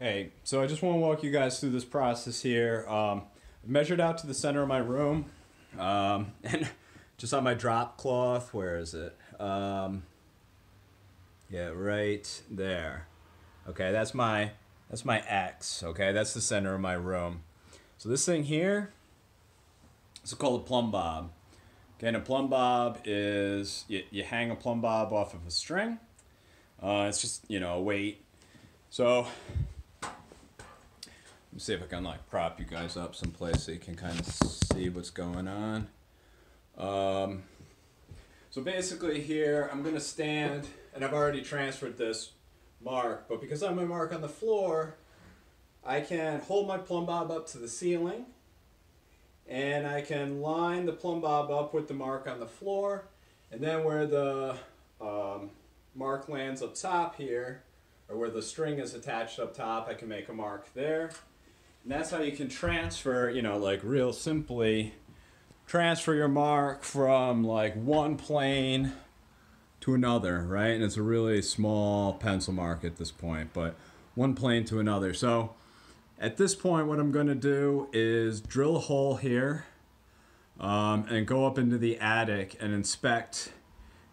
Hey, so I just want to walk you guys through this process here. I measured out to the center of my room, and just on my drop cloth, where is it? Yeah, right there. Okay, that's my X. Okay, that's the center of my room. So this thing here is called a plumb bob. Okay, and a plumb bob is you hang a plumb bob off of a string. It's just a weight. So let me see if I can prop you guys up someplace so you can kind of see what's going on. So basically here I'm gonna stand, and I've already transferred this mark, but because I'm gonna mark on the floor, I can hold my plumb bob up to the ceiling, and I can line the plumb bob up with the mark on the floor, and then where the mark lands up top here, or where the string is attached up top, I can make a mark there. And that's how you can transfer, real simply, transfer your mark from one plane to another, right? And it's a really small pencil mark at this point, but one plane to another. So at this point, what I'm going to do is drill a hole here and go up into the attic and inspect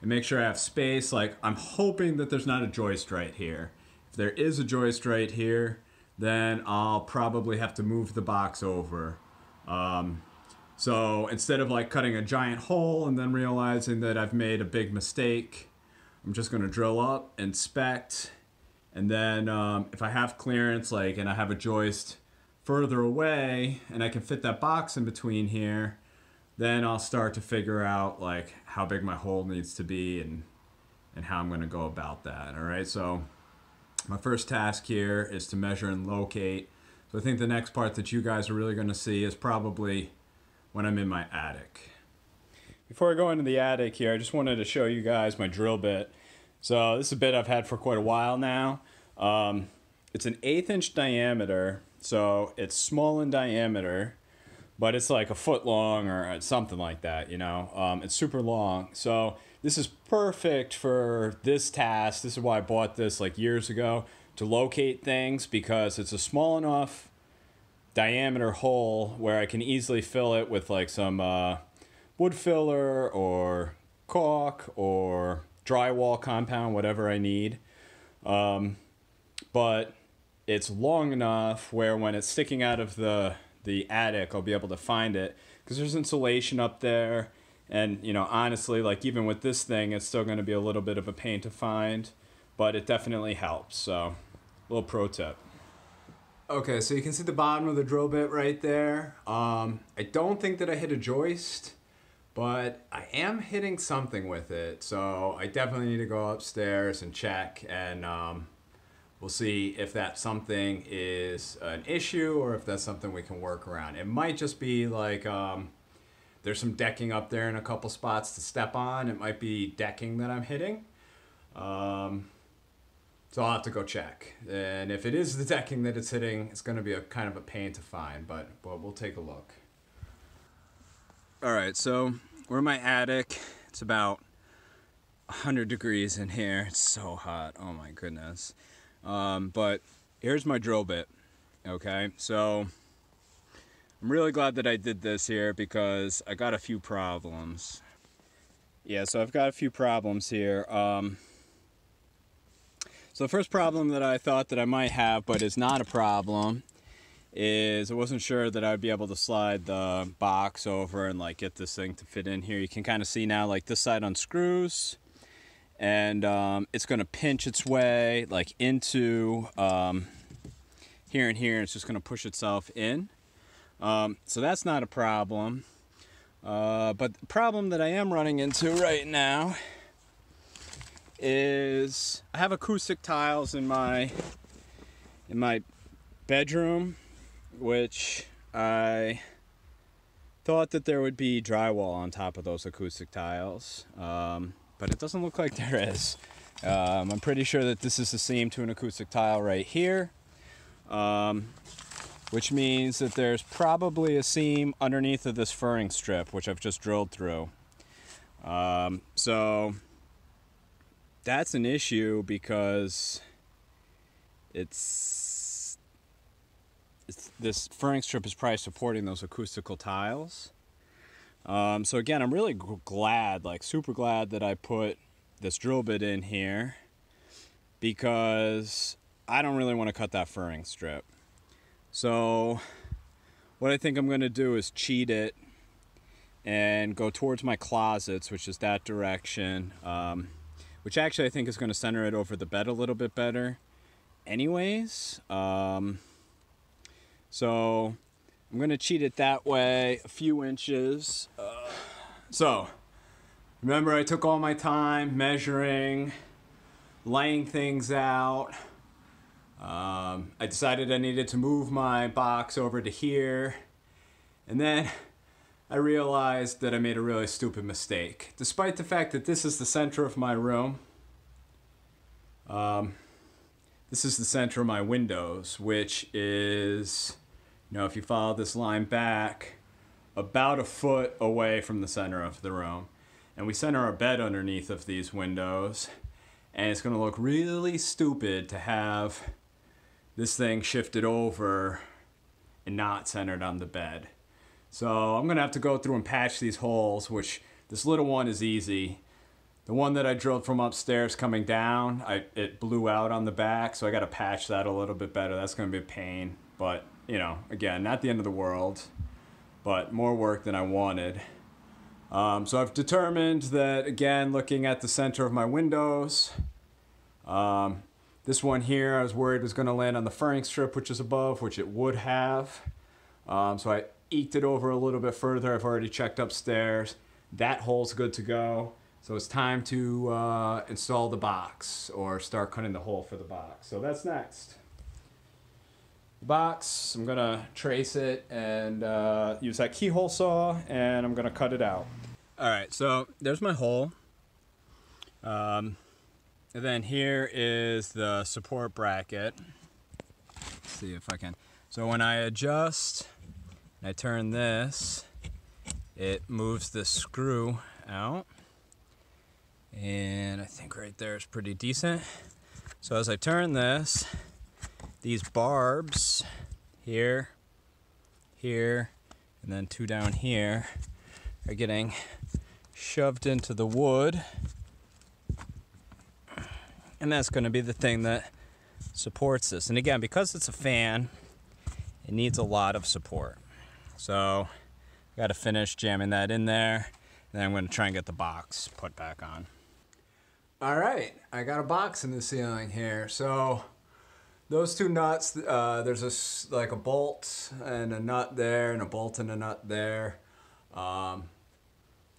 and make sure I have space. I'm hoping that there's not a joist right here. If there is a joist right here, then I'll probably have to move the box over. So instead of cutting a giant hole and then realizing that I've made a big mistake, I'm just going to drill up, inspect, and then if I have clearance, and I have a joist further away and I can fit that box in between here, then I'll start to figure out how big my hole needs to be and how I'm going to go about that. All right, so my first task here is to measure and locate. So I think the next part that you guys are really going to see is probably when I'm in my attic. Before I go into the attic here, I just wanted to show you guys my drill bit. So this is a bit I've had for quite a while now. It's an 1/8 inch diameter, so it's small in diameter, but it's like a foot long or something like that, It's super long. So this is perfect for this task. This is why I bought this years ago, to locate things, because it's a small enough diameter hole where I can easily fill it with some wood filler or caulk or drywall compound, whatever I need. But it's long enough where when it's sticking out of the attic, I'll be able to find it, because there's insulation up there. And, honestly, even with this thing, it's still going to be a little bit of a pain to find, but it definitely helps. So, a little pro tip. Okay, so you can see the bottom of the drill bit right there. I don't think that I hit a joist, but I am hitting something with it. So I definitely need to go upstairs and check, and we'll see if that something is an issue or if that's something we can work around. It might just be there's some decking up there in a couple spots to step on. It might be decking that I'm hitting. So I'll have to go check. And if it is the decking that it's hitting, it's going to be a kind of a pain to find, but we'll take a look. All right, so we're in my attic. It's about 100 degrees in here. It's so hot. Oh my goodness. But here's my drill bit. Okay, so I'm really glad that I did this here because I got a few problems. Yeah, so I've got a few problems here. So the first problem that I thought that I might have, but is not a problem, is I wasn't sure that I'd be able to slide the box over and get this thing to fit in here. You can kind of see now this side unscrews, and it's going to pinch its way into here and here. It's just going to push itself in. So that's not a problem. But the problem that I am running into right now is I have acoustic tiles in my bedroom, which I thought that there would be drywall on top of those acoustic tiles, but it doesn't look like there is. I'm pretty sure that this is the seam to an acoustic tile right here, which means that there's probably a seam underneath of this furring strip, which I've just drilled through. So that's an issue because it's this furring strip is probably supporting those acoustical tiles. So again, I'm really glad, like super glad that I put this drill bit in here, because I don't really want to cut that furring strip. So what I think I'm going to do is cheat it and go towards my closets, which is that direction, which actually I think is going to center it over the bed a little bit better anyways. So I'm going to cheat it that way, a few inches. So remember, I took all my time measuring, laying things out. I decided I needed to move my box over to here, and then I realized that I made a really stupid mistake. Despite the fact that this is the center of my room, this is the center of my windows, which is, you know, if you follow this line back, about a foot away from the center of the room. And we center our bed underneath of these windows, and it's going to look really stupid to have this thing shifted over and not centered on the bed. So I'm going to have to go through and patch these holes, which this little one is easy. The one that I drilled from upstairs coming down, it blew out on the back, so I got to patch that a little bit better. That's going to be a pain, but, you know, again, not the end of the world, but more work than I wanted. So I've determined that, again, looking at the center of my windows, this one here I was worried was going to land on the furring strip, which is above, which it would have. So I eked it over a little bit further. I've already checked upstairs. That hole's good to go. So it's time to install the box, or start cutting the hole for the box. So that's next. The box, I'm gonna trace it and use that keyhole saw, and I'm gonna cut it out. All right, so there's my hole. And then here is the support bracket. Let's see if I can. So when I adjust and I turn this, it moves the screw out. And I think right there is pretty decent. So as I turn this, these barbs here, here, and then two down here are getting shoved into the wood. And that's going to be the thing that supports this. And again, because it's a fan, it needs a lot of support. So I got to finish jamming that in there, and then I'm going to try and get the box put back on. All right, I got a box in the ceiling here. So those two nuts, there's like a bolt and a nut there, and a bolt and a nut there.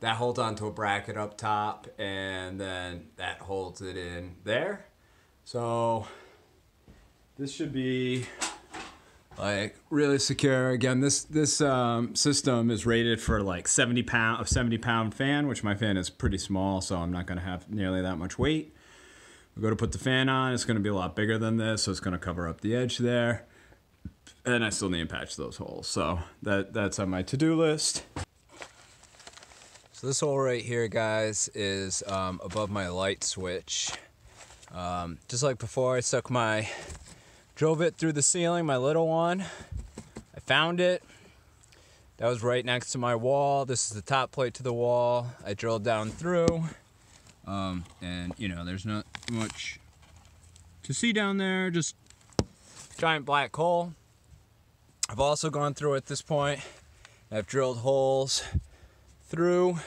That holds onto a bracket up top, and then that holds it in there. So this should be like really secure. Again, this system is rated for like 70-pound fan, which my fan is pretty small, so I'm not going to have nearly that much weight. We go to put the fan on, it's going to be a lot bigger than this, so it's going to cover up the edge there. And I still need to patch those holes, so that's on my to-do list. So this hole right here, guys, is above my light switch. Just like before, I stuck my drill bit through the ceiling, my little one. I found it. That was right next to my wall. This is the top plate to the wall. I drilled down through. And, you know, there's not much to see down there, just giant black hole. I've also gone through at this point. I've drilled holes through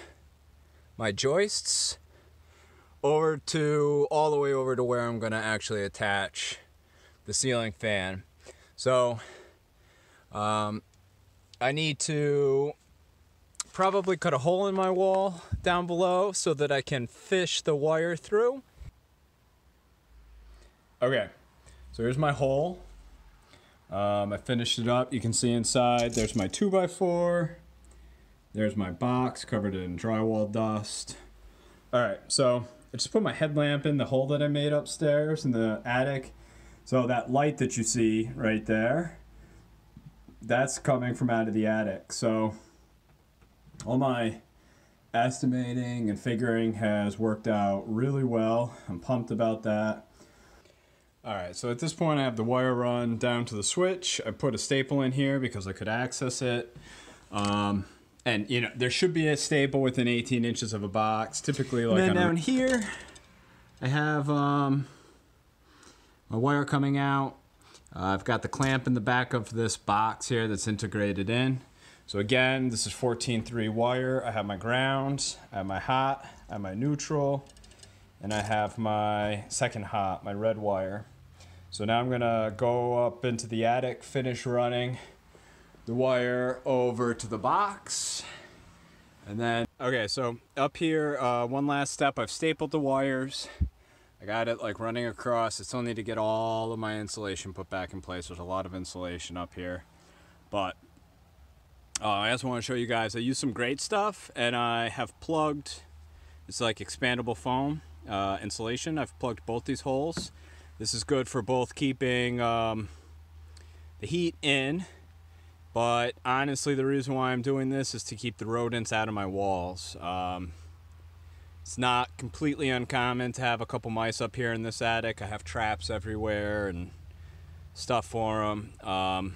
my joists over to all the way over to where I'm going to actually attach the ceiling fan. So I need to probably cut a hole in my wall down below so that I can fish the wire through. Okay, so here's my hole. I finished it up. You can see inside there's my 2x4. There's my box covered in drywall dust. All right, so I just put my headlamp in the hole that I made upstairs in the attic. So that light that you see right there, that's coming from out of the attic. So all my estimating and figuring has worked out really well. I'm pumped about that. All right, so at this point I have the wire run down to the switch. I put a staple in here because I could access it. And you know, there should be a staple within 18 inches of a box. Typically, like, and then down here, I have my wire coming out. I've got the clamp in the back of this box here that's integrated in. So again, this is 14-3 wire. I have my ground, I have my hot, I have my neutral, and I have my second hot, my red wire. So now I'm gonna go up into the attic, finish running the wire over to the box. And then, okay, so up here, one last step, I've stapled the wires. I got it like running across. I still need to get all of my insulation put back in place. There's a lot of insulation up here. But I also want to show you guys, I used some great stuff and I have plugged, it's like expandable foam insulation. I've plugged both these holes. This is good for both keeping the heat in, but honestly the reason why I'm doing this is to keep the rodents out of my walls. It's not completely uncommon to have a couple mice up here in this attic. I have traps everywhere and stuff for them.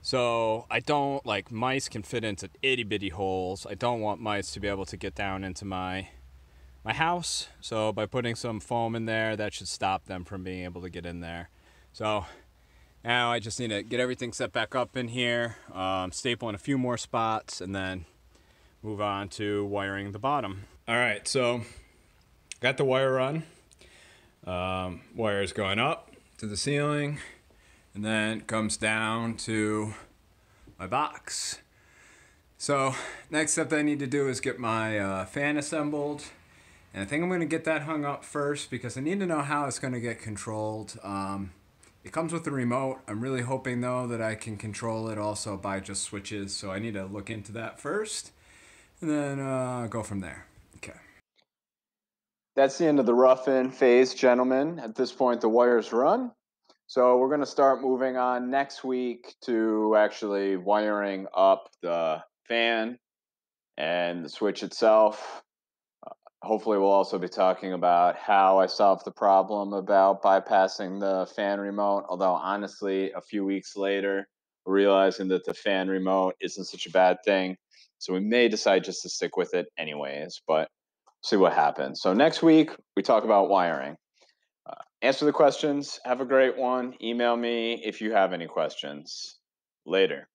So I don't, like, mice can fit into itty bitty holes. I don't want mice to be able to get down into my house. So by putting some foam in there, that should stop them from being able to get in there. So now I just need to get everything set back up in here, staple in a few more spots, and then move on to wiring the bottom. All right, so got the wire run. Wires going up to the ceiling, and then comes down to my box. So next step that I need to do is get my fan assembled. And I think I'm gonna get that hung up first because I need to know how it's gonna get controlled. It comes with a remote. I'm really hoping though that I can control it also by just switches. So I need to look into that first and then go from there. Okay. That's the end of the rough-in phase, gentlemen. At this point, the wire's run. So we're going to start moving on next week to actually wiring up the fan and the switch itself. Hopefully we'll also be talking about how I solved the problem about bypassing the fan remote. Although honestly, a few weeks later, realizing that the fan remote isn't such a bad thing. So we may decide just to stick with it anyways, but see what happens. So next week, we talk about wiring. Answer the questions. Have a great one. Email me if you have any questions. Later.